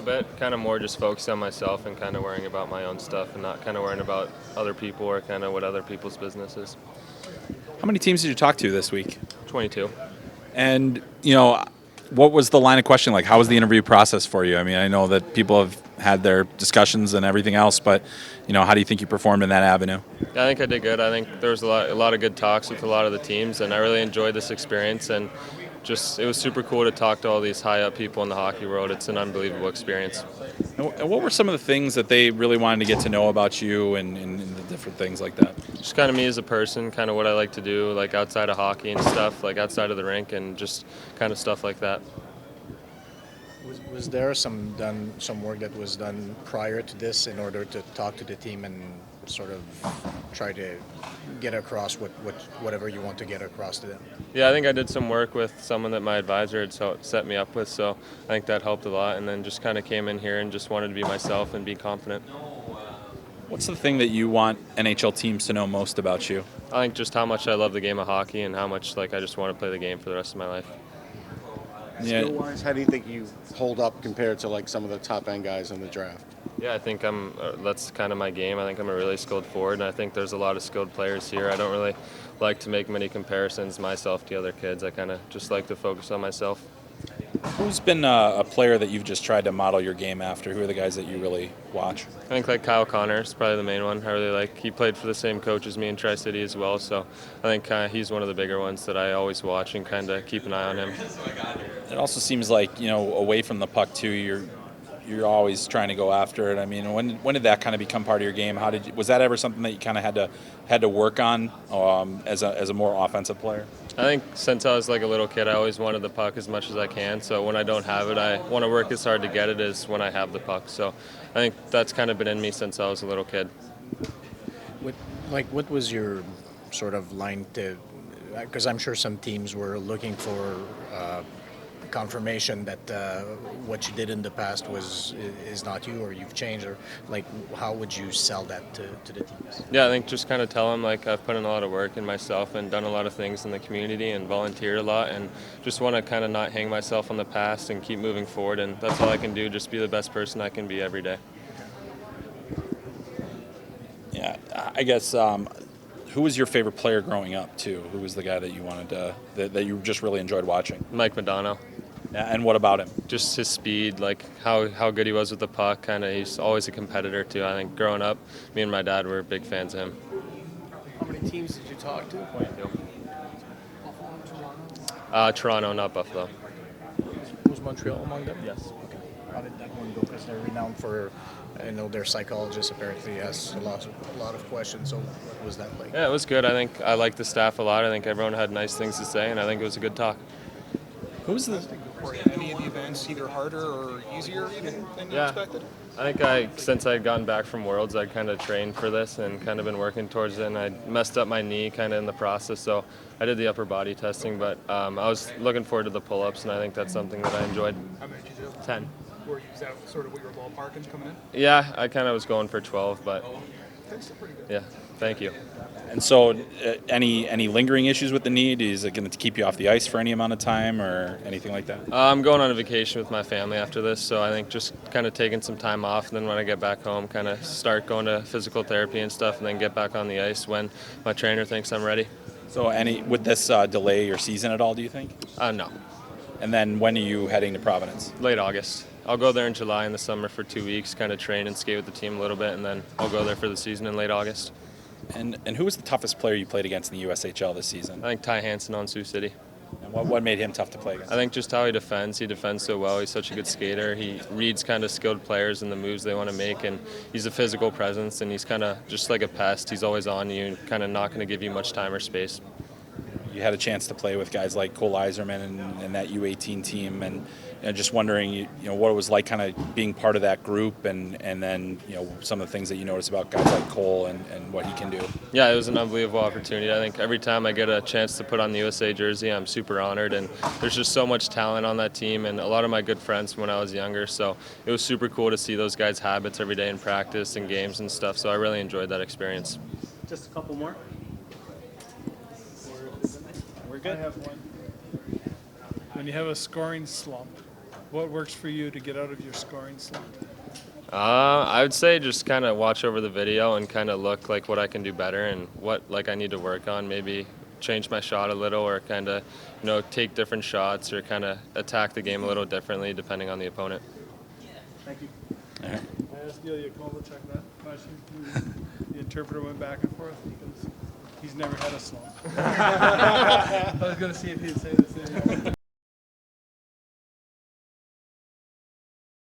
little bit, kind of more just focused on myself and kind of worrying about my own stuff and not kind of worrying about other people or kind of what other people's business is. How many teams did you talk to this week? 22. And, what was the line of questioning like? How was the interview process for you? I mean, I know that people have had their discussions and everything else, but, how do you think you performed in that avenue? Yeah, I think I did good. I think there was a lot of good talks with a lot of the teams, and I really enjoyed this experience. And it was super cool to talk to all these high-up people in the hockey world. It's an unbelievable experience. And what were some of the things that they really wanted to get to know about you and the different things like that? Just kind of me as a person, kind of what I like to do, like outside of hockey and stuff, like outside of the rink, and just kind of stuff like that. Was there some work that was done prior to this in order to talk to the team and sort of try to get across whatever you want to get across to them? Yeah, I think I did some work with someone that my advisor had set me up with, so I think that helped a lot. And then just kind of came in here and just wanted to be myself and be confident. What's the thing that you want NHL teams to know most about you? I think just how much I love the game of hockey and how much I just want to play the game for the rest of my life. Yeah. Skill-wise, how do you think you hold up compared to some of the top-end guys in the draft? Yeah, I think that's kind of my game. I think I'm a really skilled forward, and I think there's a lot of skilled players here. I don't really like to make many comparisons myself to other kids. I kind of just like to focus on myself. Who's been a player that you've just tried to model your game after? Who are the guys that you really watch? I think Kyle Connor is probably the main one. I really like. He played for the same coach as me in Tri-City as well, so I think he's one of the bigger ones that I always watch and kind of keep an eye on him. It also seems like, away from the puck too, you're always trying to go after it. I mean, when did that kind of become part of your game? Was that ever something that you kind of had to work on as a more offensive player? I think since I was a little kid, I always wanted the puck as much as I can. So when I don't have it, I want to work as hard to get it as when I have the puck. So I think that's kind of been in me since I was a little kid. What was your sort of line to? Because I'm sure some teams were looking for confirmation that what you did in the past is not you, or you've changed, or how would you sell that to the teams? Yeah, I think just kind of tell them I've put in a lot of work in myself and done a lot of things in the community and volunteered a lot, and just want to kind of not hang myself on the past and keep moving forward, and that's all I can do, just be the best person I can be every day. Yeah, I guess who was your favorite player growing up too? Who was the guy that you wanted that you just really enjoyed watching? Mike Madonna. Yeah, and what about him? Just his speed, how good he was with the puck. He's always a competitor too. I think growing up, me and my dad were big fans of him. How many teams did you talk to? Toronto, not Buffalo. Was Montreal among them? Yes. Okay. How did that one go? Because they're renowned for, their psychologist apparently has a lot of questions. So what was that like? Yeah, it was good. I think I liked the staff a lot. I think everyone had nice things to say, and I think it was a good talk. Who was the? Were any of the events either harder or easier even than you expected? I think since I had gotten back from Worlds, I'd kind of trained for this and kind of been working towards it, and I messed up my knee kind of in the process, so I did the upper body testing, but I was looking forward to the pull-ups, and I think that's something that I enjoyed. How many did you do? 10. Is that sort of what you were ballparking coming in? Yeah, I kind of was going for 12, but That's still pretty good. yeah, thank you. And so, any lingering issues with the knee? Is it going to keep you off the ice for any amount of time or anything like that? I'm going on a vacation with my family after this, so I think just kind of taking some time off, and then when I get back home, kind of start going to physical therapy and stuff, and then get back on the ice when my trainer thinks I'm ready. So, would this delay your season at all, do you think? No, And then when are you heading to Providence? late August. I'll go there in July in the summer for 2 weeks, kind of train and skate with the team a little bit, and then I'll go there for the season in late August. And who was the toughest player you played against in the USHL this season? I think Ty Hansen on Sioux City. And what made him tough to play against? I think just how he defends. He defends so well. He's such a good skater. He reads kind of skilled players and the moves they want to make, and he's a physical presence, and he's kind of just like a pest. He's always on you and kind of not going to give you much time or space. You had a chance to play with guys like Cole Iserman and that U18 team, and just wondering, what it was like kind of being part of that group, and then, some of the things that you notice about guys like Cole and what he can do. Yeah, it was an unbelievable opportunity. I think every time I get a chance to put on the USA jersey, I'm super honored, and there's just so much talent on that team and a lot of my good friends from when I was younger, so it was super cool to see those guys' habits every day in practice and games and stuff, so I really enjoyed that experience. Just a couple more. We're good. I have one. When you have a scoring slump, What works for you to get out of your scoring slump? I would say just kind of watch over the video and kind of look like what I can do better and what like I need to work on. Maybe change my shot a little, or kind of take different shots, or kind of attack the game a little differently depending on the opponent. Thank you. All right. I asked Ilya Kovalchuk that question. The interpreter went back and forth because he's never had a slump. I was going to see if he'd say the same.